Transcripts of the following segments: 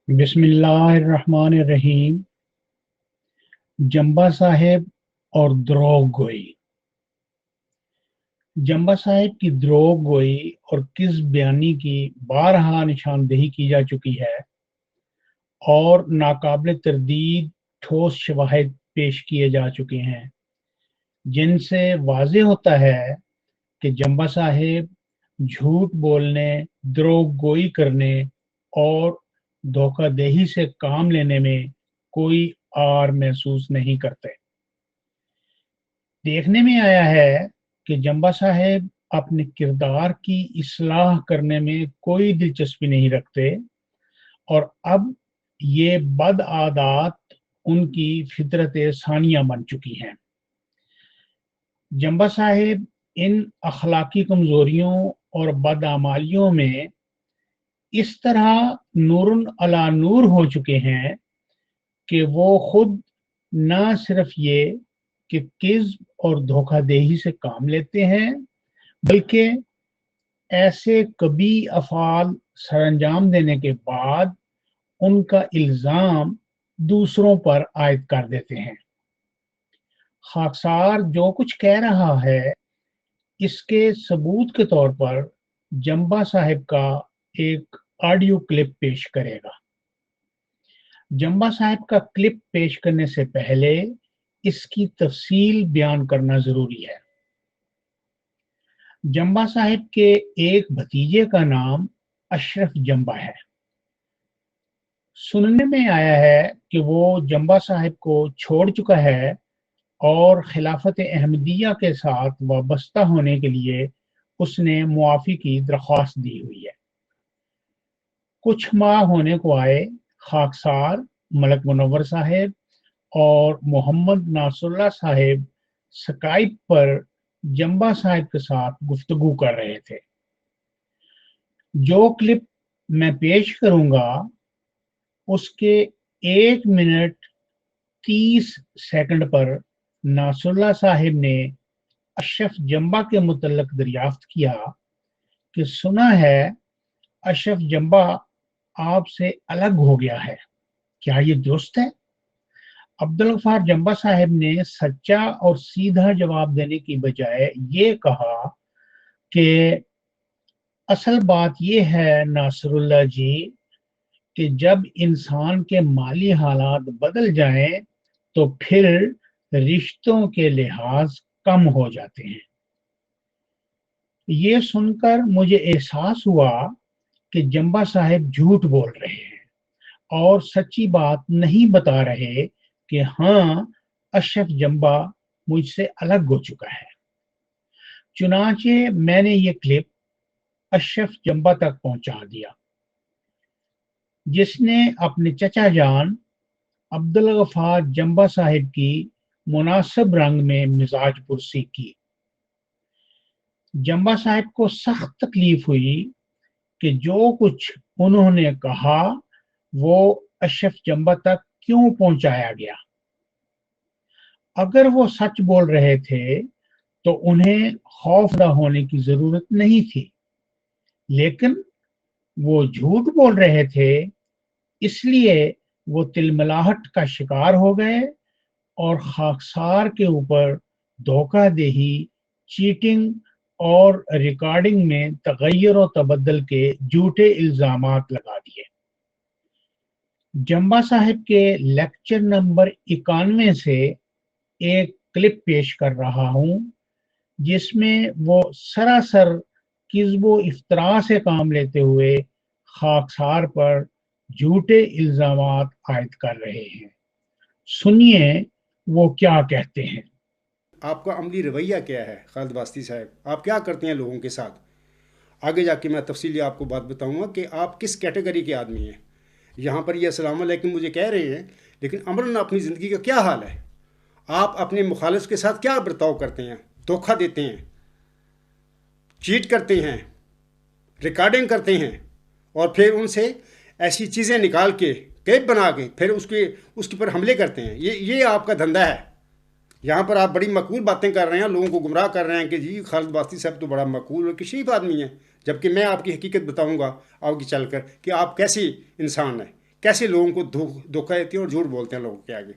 बिस्मिल्लाहिर्रहमानिर्रहीम। जंबा साहेब और द्रोह गोई। जंबा साहेब की द्रोह गोई और किस बयानी की बारहा निशानदेही की जा चुकी है और नाकाबिल तरदीद ठोस शवाहिद पेश किए जा चुके हैं, जिनसे वाज़ेह होता है कि जंबा साहेब झूठ बोलने, द्रोह गोई करने और धोखाधड़ी से काम लेने में कोई आर महसूस नहीं करते। देखने में आया है कि जंबा साहेब अपने किरदार की इस्लाह करने में कोई दिलचस्पी नहीं रखते और अब ये बद आदात उनकी फितरत सानिया बन चुकी हैं। जंबा साहेब इन अखलाकी कमजोरियों और बदआमालियों में इस तरह नूरुन अला नूर हो चुके हैं कि वो खुद न सिर्फ ये कि किज़्ब और धोखाधड़ी से काम लेते हैं, बल्कि ऐसे कभी अफ़ाल सरअंजाम देने के बाद उनका इल्ज़ाम दूसरों पर आयद कर देते हैं। खाकसार जो कुछ कह रहा है, इसके सबूत के तौर पर जंबा साहिब का एक ऑडियो क्लिप पेश करेगा। जंबा साहिब का क्लिप पेश करने से पहले इसकी तफसील बयान करना जरूरी है। जंबा साहिब के एक भतीजे का नाम अशरफ जंबा है। सुनने में आया है कि वो जंबा साहिब को छोड़ चुका है और खिलाफत अहमदिया के साथ वाबस्ता होने के लिए उसने मुआफ़ी की दरख्वास्त दी हुई है। कुछ माह होने को आए, खाकसार, मलक मुनव्वर साहेब और मोहम्मद नासरुल्लाह साहेब स्काइप पर जंबा साहिब के साथ गुफ्तगू कर रहे थे। जो क्लिप मैं पेश करूंगा उसके 1 मिनट 30 सेकंड पर नासरुल्लाह साहिब ने अशरफ जंबा के मुतल्लक दरियाफ्त किया कि सुना है अशरफ जंबा आपसे अलग हो गया है, क्या ये दुरुस्त है? अब्दुल गफ्फार जंबा साहब ने सच्चा और सीधा जवाब देने की बजाय ये कहा कि असल बात ये है नासरुल्लाह जी कि जब इंसान के माली हालात बदल जाएं तो फिर रिश्तों के लिहाज कम हो जाते हैं। ये सुनकर मुझे एहसास हुआ कि जंबा साहब झूठ बोल रहे हैं और सच्ची बात नहीं बता रहे कि हाँ, अशरफ जंबा मुझसे अलग हो चुका है। चुनाचे मैंने ये क्लिप अशरफ जंबा तक पहुंचा दिया, जिसने अपने चचा जान अब्दुल गफ्फार जंबा साहिब की मुनासिब रंग में मिजाज पुरसी की। जंबा साहिब को सख्त तकलीफ हुई कि जो कुछ उन्होंने कहा वो अशरफ जंबा तक क्यों पहुंचाया गया। अगर वो सच बोल रहे थे तो उन्हें खौफदा होने की जरूरत नहीं थी, लेकिन वो झूठ बोल रहे थे, इसलिए वो तिलमिलाहट का शिकार हो गए और खाकसार के ऊपर धोखाधड़ी, चीटिंग और रिकॉर्डिंग में तगय्युर और तबद्दुल के झूठे इल्जामात लगा दिए। जंबा साहिब के लेक्चर नंबर 91 से एक क्लिप पेश कर रहा हूं, जिसमें वो सरासर किस्बो इफ्तरा से काम लेते हुए खाकसार पर झूठे इल्जामात आयद कर रहे हैं। सुनिए वो क्या कहते हैं। आपका अमली रवैया क्या है खालिद वास्ती साहब? आप क्या करते हैं लोगों के साथ? आगे जाके मैं तफसीली आपको बात बताऊंगा कि आप किस कैटेगरी के आदमी हैं। यहाँ पर ये अस्सलाम वालेकुम मुझे कह रहे हैं, लेकिन अमरन अपनी ज़िंदगी का क्या हाल है? आप अपने मुखालिफ के साथ क्या बर्ताव करते हैं? धोखा देते हैं, चीट करते हैं, रिकॉर्डिंग करते हैं और फिर उनसे ऐसी चीज़ें निकाल के टेप बना के फिर उसके पर हमले करते हैं। ये आपका धंधा है। यहाँ पर आप बड़ी मकबूल बातें कर रहे हैं, लोगों को गुमराह कर रहे हैं कि जी खालिद वास्ती साहब तो बड़ा मकबूल और कशीफ आदमी है, जबकि मैं आपकी हकीकत बताऊंगा आगे चलकर कि आप कैसे इंसान हैं, कैसे लोगों को धोखा देते हैं और झूठ बोलते हैं लोगों के आगे।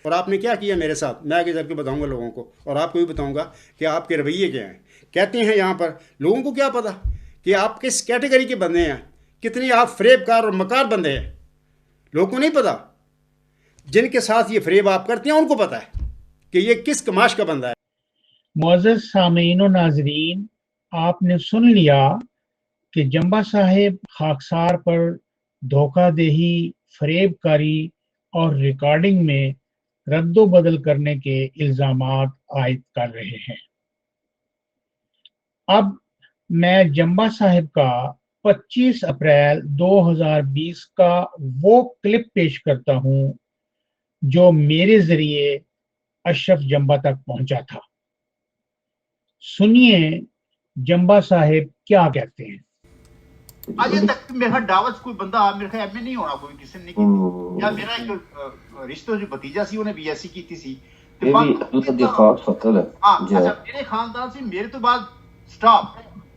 और आपने क्या किया मेरे साथ, मैं आगे चल के बताऊँगा लोगों को, और आपको भी बताऊँगा कि आपके रवैये क्या हैं। कहते हैं यहाँ पर लोगों को क्या पता कि आप किस कैटेगरी के बंदे हैं, कितने आप फरेबकार और मकार बंदे हैं। लोगों को नहीं पता, जिनके साथ ये फरेब आप करते हैं उनको पता है कि ये किस कमाश का बंदा है। मुअज़्ज़ज़ सामीन और नाज़रीन, आपने सुन लिया कि जंबा साहिब खाकसार पर धोखाधही, फरेबकारी और रिकॉर्डिंग में रद्दो बदल करने के इल्जामात आयद कर रहे हैं। अब मैं जंबा साहिब का 25 अप्रैल 2020 का वो क्लिप पेश करता हूं जो मेरे जरिए अशरफ जंबा तक पहुंचा था। सुनिए जंबा साहिब क्या कहते हैं। अजे तक मेरा दावत कोई बंदा मेरे ख्याल में नहीं होना, कोई किसी ने की या मेरा एक रिश्ता जो भतीजा सी उन्हें बीएससी की थी ये भी अल्लाह दी खास फतल है। हां, अच्छा मेरे खानदान से मेरे तो बाद स्टॉप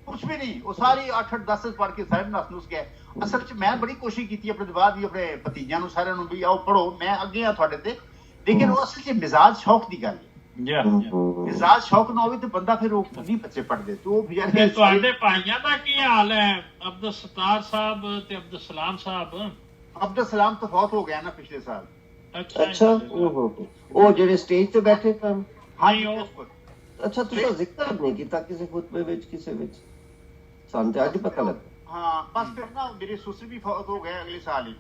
कुछ भी नहीं, वो सारी 8-8 10 पढ़ के सारे नस गए। असल च मैं बड़ी कोशिश की थी अपने बाद भी अपने भतीजियां नु सारे नु भी आओ पढ़ो, मैं अगे आ थोड़े ते, लेकिन वो असल च मिजाज शौक दी गल है। मिजाज शौक ना होवे तो बंदा फिर वो नहीं बच्चे पढ़दे तो वो ਤੇ ਤੁਹਾਡੇ ਭਾਈਆਂ ਦਾ ਕੀ ਹਾਲ ਹੈ, ਅਬਦੁਲ ਸਤਾਰ ਸਾਹਿਬ ਤੇ ਅਬਦੁਲ ਸਲਾਮ ਸਾਹਿਬ? अब्दुल सलाम तो फौत हो गया ना पिछले साल। अच्छा ਉਹ ਜਿਹੜੇ ਸਟੇਜ ਤੇ ਬੈਠੇ ਸਨ। हाँ नहीं, वो ਅੱਛਾ ਤੁਸੀਂ ਜ਼ਿਕਰ ਨਹੀਂ ਕੀਤਾ ਕਿਸੇ ਖੁਤਬੇ ਵਿੱਚ ਕਿਸੇ ਵਿੱਚ, ਸਾਨੂੰ ਤੇ ਅੱਜ ਪਤਾ ਲੱਗਾ। हाँ बस फिर ना मेरे ससुर भी फौत हो गए अगले साल ही।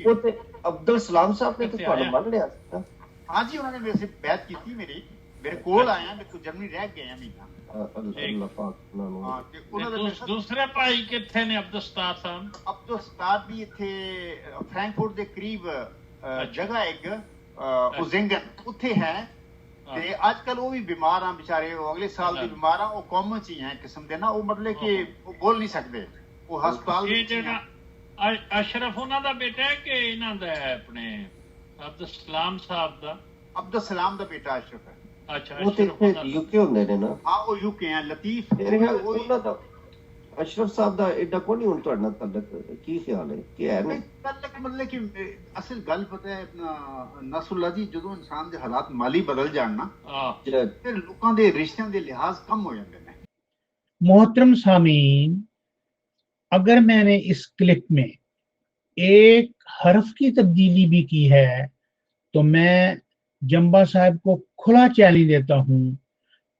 ਉਹ ਤੇ ਅਬਦੁਲ ਸਲਾਮ ਸਾਹਿਬ ਨੇ ਤੇ ਤੁਹਾਨੂੰ ਮੰਨ ਲਿਆ ਸੀ ਨਾ? हाँ जी, उन्होंने मेरे से बैत की थी, मेरे कोल आया, मेरे को जर्मनी रह गए हैं महीना। ਅੱਲਾਹ ਪਾਕ ਉਹਨਾਂ ਨੂੰ। हाँ ते उन्होंने मेरे साथ ਦੂਸਰੇ ਭਾਈ ਕਿੱਥੇ ਨੇ ਅਬਦੁਲ ਸਤਾਰ ਸਾਹਿਬ? अब तो स्टार भी थे फ्रैंकफर्ट के करीब जगह एक उजेंगन उत्थे है ते आजकल वो भी बीमार हैं बेचारे, वो अगले साल भी बीमार हैं, वो कॉमन च ही हैं किस्म दे ना, वो मतलब कि वो बोल नहीं सकते, वो हस्पताल ਇਹ ਜਿਹੜਾ ਅਸ਼ਰਫ ਉਹਨਾਂ ਦਾ ਬੇਟਾ ਹੈ ਕਿ ਇਹਨਾਂ ਦਾ ਹੈ ਆਪਣੇ ਅਬਦੁਲ ਸਲਾਮ ਸਾਹਿਬ ਦਾ? अब्दुल सलाम दा बेटा अशरफ है। ਅੱਛਾ ਉਹ ਤੇ ਇੱਥੇ ਯੂਕੇ ਹੁੰਦੇ ਨੇ ਨਾ? हाँ वो यूके हैं लतीफ ਮੇਰੇ ਖਿਆਲ ਉਹਨਾਂ ਦਾ ਅਸ਼ਰਫ ਸਾਹਿਬ ਦਾ ਐਡਾ ਕੋਈ ਨਹੀਂ ਹੁਣ ਤੁਹਾਡੇ ਨਾਲ ਤਾਲੁਕ, ਕੀ ਖਿਆਲ ਹੈ ਕਿ ਹੈ ਨਹੀਂ? मतलब कि असल गल पता है अपना नसरुल्ला जी, ਜਦੋਂ ਇਨਸਾਨ ਦੇ ਹਾਲਾਤ ਮਾਲੀ ਬਦਲ ਜਾਣ ਨਾ ਫਿਰ ਲੋਕਾਂ ਦੇ ਰਿਸ਼ਤਿਆਂ ਦੇ ਲਿਹਾਜ਼ कम हो ਜਾਂਦੇ ਨੇ। मोहतरम सामीन, अगर मैंने इस क्लिप में एक हर्फ की तब्दीली भी की है तो मैं जंबा साहब को खुला चैलेंज देता हूं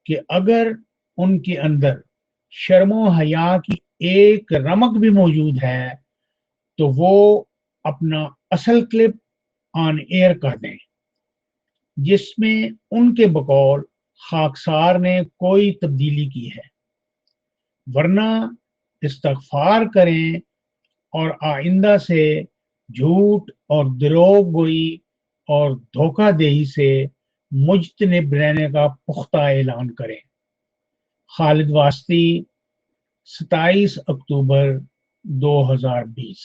कि अगर उनके अंदर शर्मो हया की एक रमक भी मौजूद है तो वो अपना असल क्लिप ऑन एयर कर दें जिसमें उनके बकौल खाकसार ने कोई तब्दीली की है, वरना इस्तगफार करें और आइंदा से झूठ और दरोग गोई और धोखाधड़ी से मुजतनिब रहने का पुख्ता ऐलान करें। खालिद वास्ती, 27 अक्टूबर 2020।